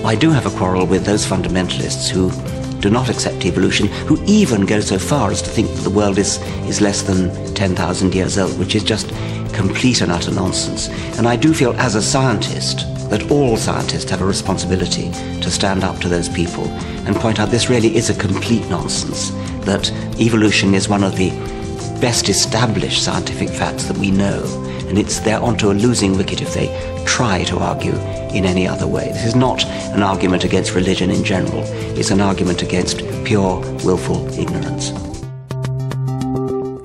I do have a quarrel with those fundamentalists who do not accept evolution, who even go so far as to think that the world is less than 10,000 years old, which is just complete and utter nonsense. And I do feel, as a scientist, that all scientists have a responsibility to stand up to those people and point out this really is a complete nonsense, that evolution is one of the best established scientific facts that we know, and they're onto a losing wicket if they try to argue in any other way. This is not an argument against religion in general, it's an argument against pure, willful ignorance.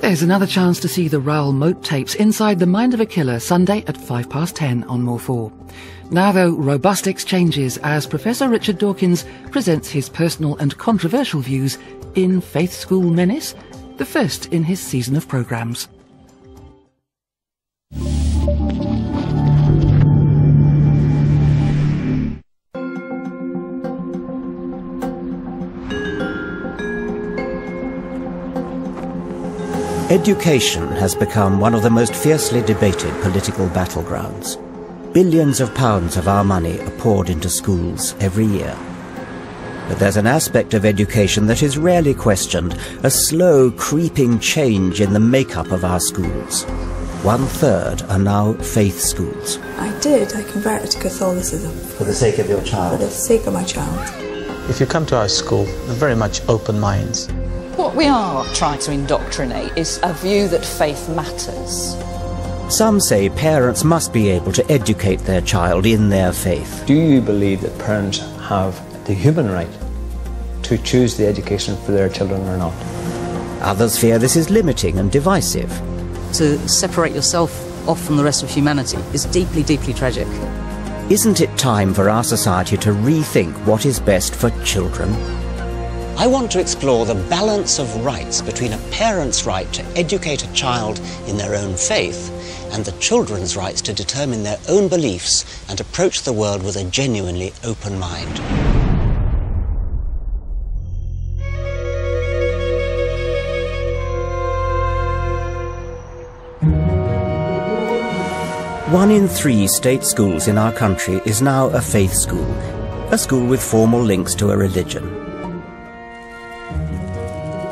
There's another chance to see the Raoul Moat tapes Inside the Mind of a Killer, Sunday at 10:05 on More 4. Now, though, robust exchanges as Professor Richard Dawkins presents his personal and controversial views in Faith School Menace, the first in his season of programmes. Education has become one of the most fiercely debated political battlegrounds. Billions of pounds of our money are poured into schools every year. But there's an aspect of education that is rarely questioned, a slow, creeping change in the makeup of our schools. 1/3 are now faith schools. I did. I converted to Catholicism. For the sake of your child? For the sake of my child. If you come to our school, they're very much open minds. What we are trying to indoctrinate is a view that faith matters. Some say parents must be able to educate their child in their faith. Do you believe that parents have the human right to choose the education for their children or not? Others fear this is limiting and divisive. To separate yourself off from the rest of humanity is deeply, deeply tragic. Isn't it time for our society to rethink what is best for children? I want to explore the balance of rights between a parent's right to educate a child in their own faith and the children's rights to determine their own beliefs and approach the world with a genuinely open mind. One in 3 state schools in our country is now a faith school, a school with formal links to a religion.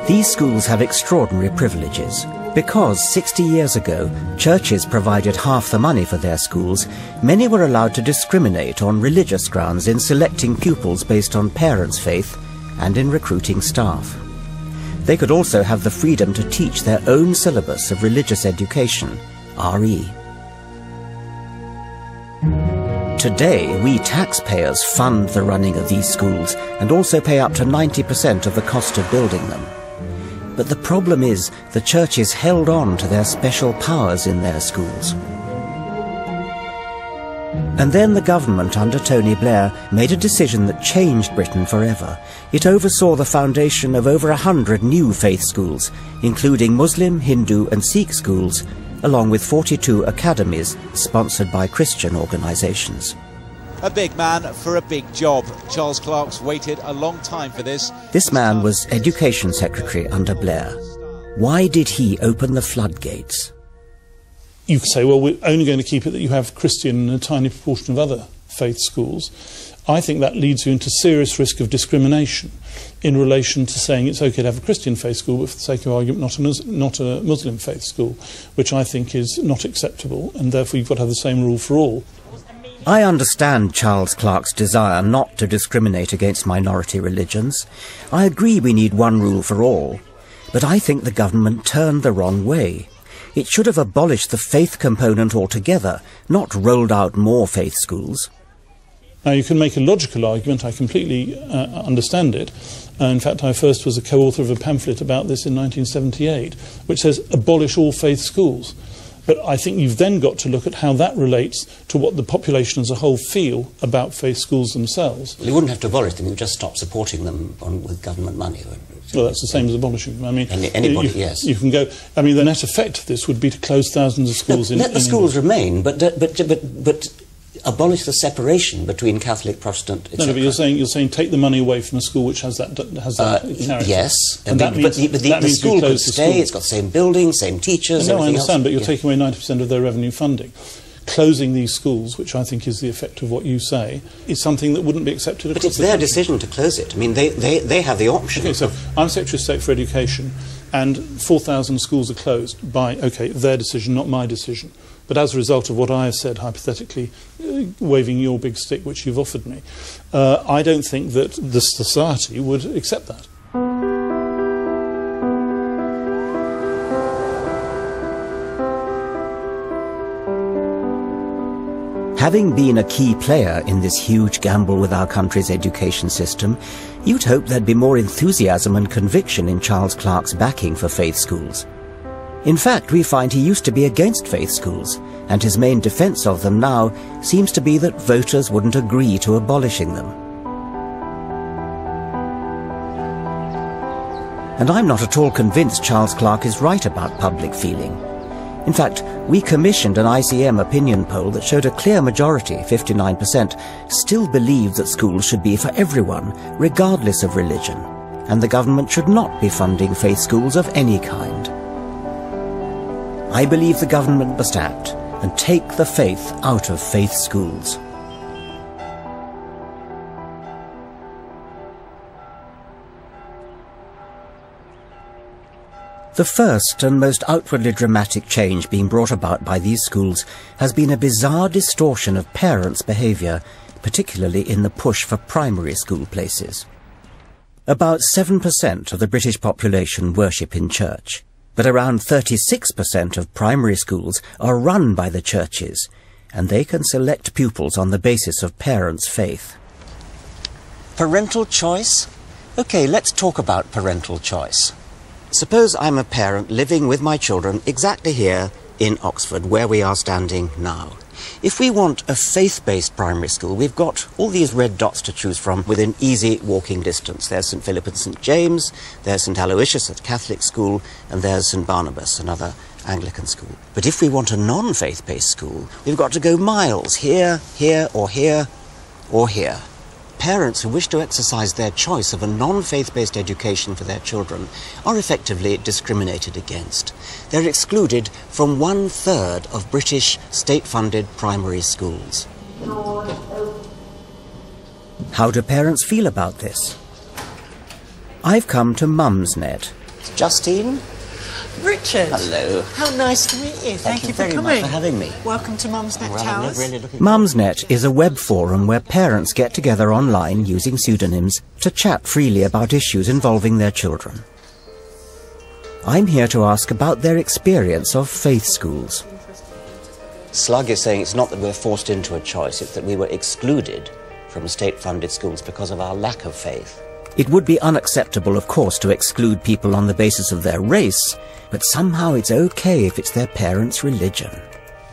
These schools have extraordinary privileges. Because 60 years ago, churches provided half the money for their schools, many were allowed to discriminate on religious grounds in selecting pupils based on parents' faith and in recruiting staff. They could also have the freedom to teach their own syllabus of religious education, RE. Today, we taxpayers fund the running of these schools and also pay up to 90% of the cost of building them. But the problem is the churches held on to their special powers in their schools. And then the government under Tony Blair made a decision that changed Britain forever. It oversaw the foundation of over 100 new faith schools, including Muslim, Hindu and Sikh schools, along with 42 academies sponsored by Christian organisations. A big man for a big job. Charles Clark's waited a long time for this. This man was Education Secretary under Blair. Why did he open the floodgates? You could say, well, we're only going to keep it that you have Christian and a tiny proportion of other faith schools. I think that leads you into serious risk of discrimination in relation to saying it's okay to have a Christian faith school, but for the sake of argument, not a Muslim faith school, which I think is not acceptable, and therefore you've got to have the same rule for all. I understand Charles Clark's desire not to discriminate against minority religions. I agree we need one rule for all. But I think the government turned the wrong way. It should have abolished the faith component altogether, not rolled out more faith schools. Now, you can make a logical argument. I completely understand it. In fact, I first was a co-author of a pamphlet about this in 1978, which says abolish all faith schools. But I think you've then got to look at how that relates to what the population as a whole feel about faith schools themselves. Well, you wouldn't have to abolish them, you would just stop supporting them with government money. Well, that's the same as abolishing them. I mean, anybody, yes. You can go. I mean, the net effect of this would be to close thousands of schools. Let the schools remain, but abolish the separation between Catholic, Protestant, etc. No, but you're saying take the money away from a school which has that character. Yes, and but the school could stay. It's got the same building, same teachers. No, I understand, else. but you're taking away 90% of their revenue funding. closing these schools, which I think is the effect of what you say, is something that wouldn't be accepted. But it's their decision to close it. I mean, they have the option. Okay, so I'm Secretary of State for Education, and 4,000 schools are closed by, okay, their decision, not my decision. But as a result of what I have said, hypothetically, waving your big stick, which you've offered me, I don't think that the society would accept that. Having been a key player in this huge gamble with our country's education system, you'd hope there'd be more enthusiasm and conviction in Charles Clarke's backing for faith schools. In fact, we find he used to be against faith schools, and his main defence of them now seems to be that voters wouldn't agree to abolishing them. And I'm not at all convinced Charles Clarke is right about public feeling. In fact, we commissioned an ICM opinion poll that showed a clear majority, 59%, still believe that schools should be for everyone, regardless of religion, and the government should not be funding faith schools of any kind. I believe the government must act and take the faith out of faith schools. The first and most outwardly dramatic change being brought about by these schools has been a bizarre distortion of parents' behaviour, particularly in the push for primary school places. About 7% of the British population worship in church, but around 36% of primary schools are run by the churches, and they can select pupils on the basis of parents' faith. Parental choice? Okay, let's talk about parental choice. Suppose I'm a parent living with my children exactly here in Oxford, where we are standing now. If we want a faith-based primary school, we've got all these red dots to choose from within easy walking distance. There's St Philip and St James, there's St Aloysius at Catholic school, and there's St Barnabas, another Anglican school. But if we want a non-faith-based school, we've got to go miles, here, here, or here, or here. Parents who wish to exercise their choice of a non-faith-based education for their children are effectively discriminated against. They're excluded from 1/3 of British state-funded primary schools. How do parents feel about this? I've come to Mumsnet. Justine? Richard. Hello. How nice to meet you. Thank you for very coming. much for having me. Welcome to Mumsnet Towers. Mumsnet is a web forum where parents get together online using pseudonyms to chat freely about issues involving their children. I'm here to ask about their experience of faith schools. Slug is saying it's not that we're forced into a choice, it's that we were excluded from state-funded schools because of our lack of faith. It would be unacceptable, of course, to exclude people on the basis of their race, but somehow it's okay if it's their parents' religion.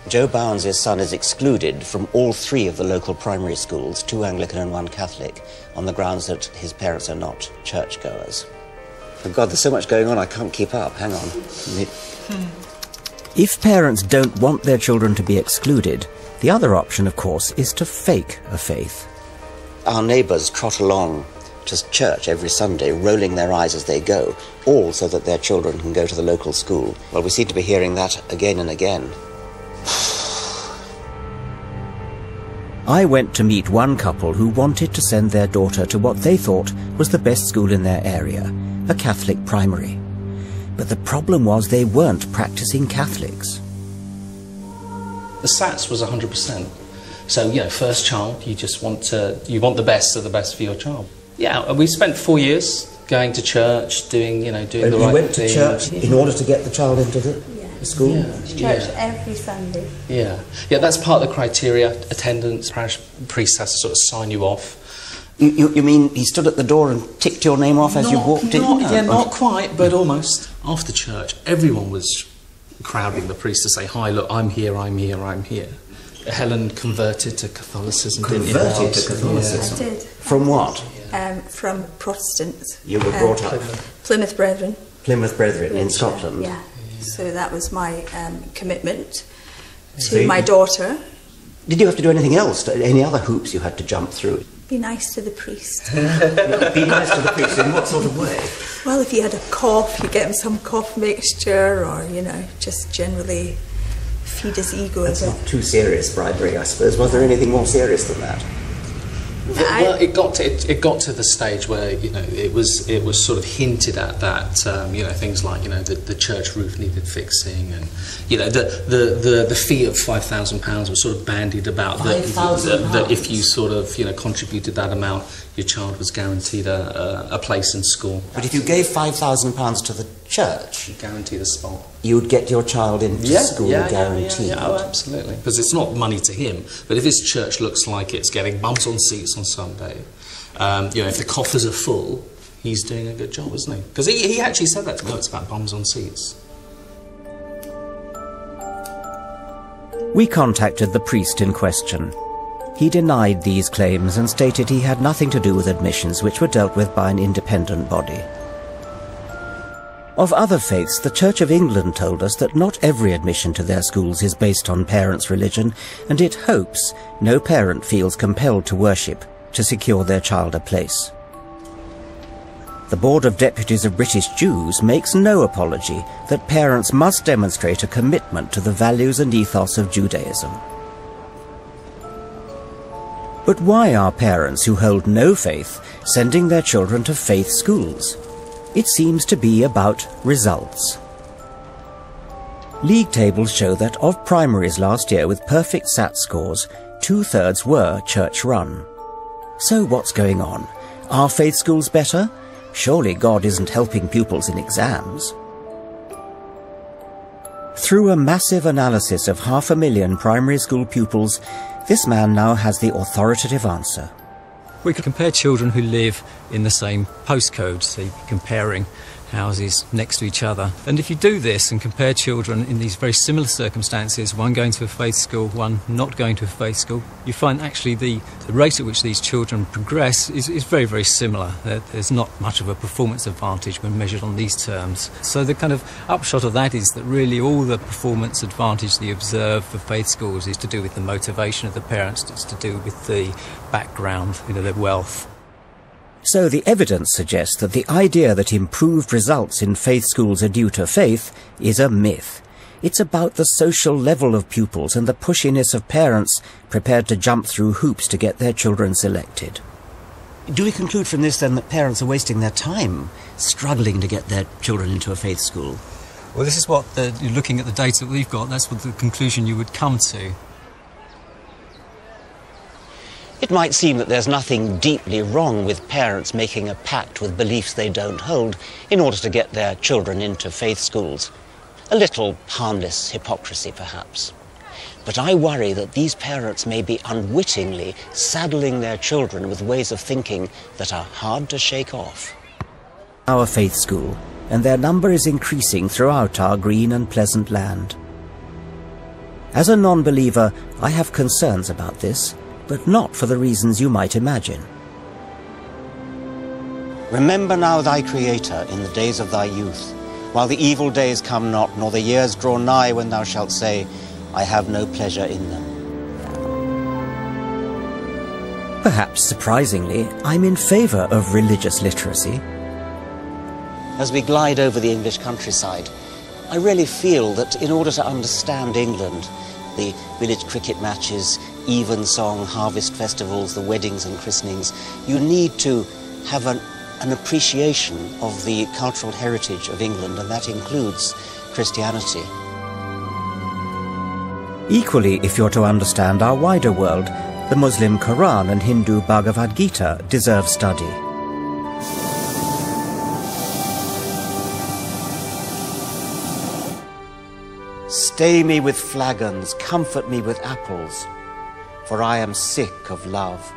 Joe Bounds' son is excluded from all 3 of the local primary schools, 2 Anglican and 1 Catholic, on the grounds that his parents are not churchgoers. Oh God, there's so much going on, I can't keep up. Hang on. If parents don't want their children to be excluded, the other option, of course, is to fake a faith. Our neighbours trot along to church every Sunday, rolling their eyes as they go, all so that their children can go to the local school. Well, we seem to be hearing that again and again. I went to meet one couple who wanted to send their daughter to what they thought was the best school in their area, a Catholic primary. But the problem was they weren't practicing Catholics. The SATs was 100%. So, you know, first child, you want the best of the best for your child. Yeah, we spent 4 years going to church, doing the right thing. You went to church in order to get the child into the school? Church every Sunday. Yeah, that's part of the criteria. Attendance, parish priest has to sort of sign you off. You mean he stood at the door and ticked your name off as you walked in? Not quite, but almost. After church, everyone was crowding the priest to say, "Hi, look, I'm here, I'm here, I'm here." Helen converted to Catholicism, didn't you? Converted to Catholicism? I did. From what? From Protestants. You were brought up? Plymouth Brethren. Plymouth Brethren in Scotland? Yeah. So that was my commitment to my daughter. Did you have to do anything else? Any other hoops you had to jump through? Be nice to the priest. Be nice to the priest in what sort of way? Well, if he had a cough, you get him some cough mixture, or, just generally feed his ego a That's bit. not too serious bribery, I suppose. Was there anything more serious than that? Well, it got to the stage where, you know, it was sort of hinted at that, you know, things like, you know, the church roof needed fixing, and, you know, the fee of £5,000 was sort of bandied about that if you sort of, you know, contributed that amount, your child was guaranteed a place in school. But if you gave £5,000 to the church, guaranteed a spot, you'd get your child into school guaranteed. Yeah, oh, absolutely. Because it's not money to him, but if his church looks like it's getting bums on seats on Sunday, you know, if the coffers are full, he's doing a good job, isn't he? Because he actually said that to me. Oh, it's about bums on seats. We contacted the priest in question. He denied these claims and stated he had nothing to do with admissions, which were dealt with by an independent body. Of other faiths, the Church of England told us that not every admission to their schools is based on parents' religion, and it hopes no parent feels compelled to worship to secure their child a place. The Board of Deputies of British Jews makes no apology that parents must demonstrate a commitment to the values and ethos of Judaism. But why are parents who hold no faith sending their children to faith schools? It seems to be about results. League tables show that of primaries last year with perfect SAT scores, 2/3 were church-run. So what's going on? Are faith schools better? Surely God isn't helping pupils in exams. Through a massive analysis of 500,000 primary school pupils, this man now has the authoritative answer. We could compare children who live in the same postcode, so you'd be comparing houses next to each other. And if you do this and compare children in these very similar circumstances, one going to a faith school, one not going to a faith school, you find actually the rate at which these children progress is very, very similar. There's not much of a performance advantage when measured on these terms. So the kind of upshot of that is that really all the performance advantage that you observe for faith schools is to do with the motivation of the parents, it's to do with the background, you know, their wealth. So the evidence suggests that the idea that improved results in faith schools are due to faith is a myth. It's about the social level of pupils and the pushiness of parents prepared to jump through hoops to get their children selected. Do we conclude from this then that parents are wasting their time struggling to get their children into a faith school? Well, this is what, you're looking at the data that we've got, that's what the conclusion you would come to. It might seem that there's nothing deeply wrong with parents making a pact with beliefs they don't hold in order to get their children into faith schools. A little harmless hypocrisy, perhaps. But I worry that these parents may be unwittingly saddling their children with ways of thinking that are hard to shake off. Our faith school, and their number is increasing throughout our green and pleasant land. As a non-believer, I have concerns about this, but not for the reasons you might imagine. Remember now thy Creator in the days of thy youth, while the evil days come not, nor the years draw nigh when thou shalt say, I have no pleasure in them. Perhaps surprisingly, I'm in favour of religious literacy. As we glide over the English countryside, I really feel that in order to understand England, the village cricket matches, evensong, harvest festivals, the weddings and christenings, you need to have an appreciation of the cultural heritage of England, and that includes Christianity. Equally, if you're to understand our wider world, the Muslim Quran and Hindu Bhagavad Gita deserve study. Stay me with flagons, comfort me with apples, for I am sick of love.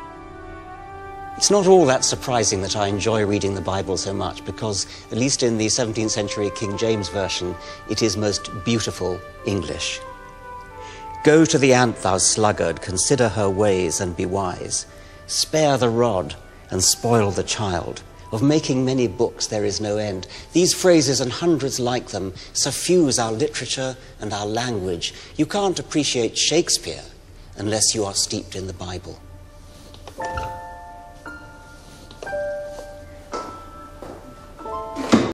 It's not all that surprising that I enjoy reading the Bible so much, because, at least in the 17th century King James Version, it is most beautiful English. Go to the ant, thou sluggard, consider her ways and be wise. Spare the rod and spoil the child. Of making many books there is no end. These phrases and hundreds like them suffuse our literature and our language. You can't appreciate Shakespeare unless you are steeped in the Bible.